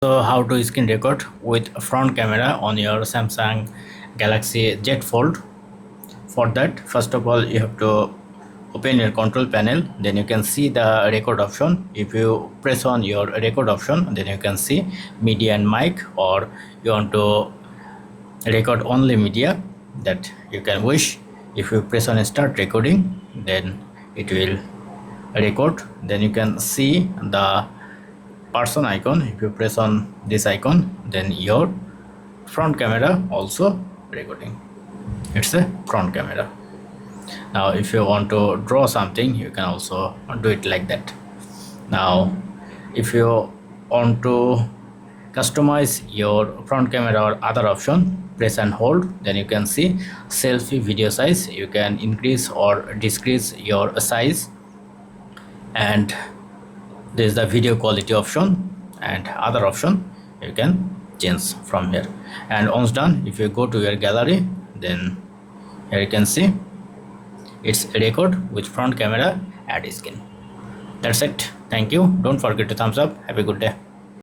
So how to screen record with front camera on your Samsung Galaxy Z Fold. For that, first of all, you have to open your control panel, then you can see the record option. If you press on your record option, then you can see media and mic, or you want to record only media, that you can wish. If you press on start recording, then it will record. Then you can see the person icon. If you press on this icon, then your front camera also recording. It's a front camera. Now if you want to draw something, you can also do it like that. Now if you want to customize your front camera or other option, press and hold, then you can see selfie video size. You can increase or decrease your size, and there is the video quality option and other option you can change from here. And once done, if you go to your gallery, then here you can see it's record with front camera, add skin. That's it. Thank you. Don't forget to thumbs up. Have a good day.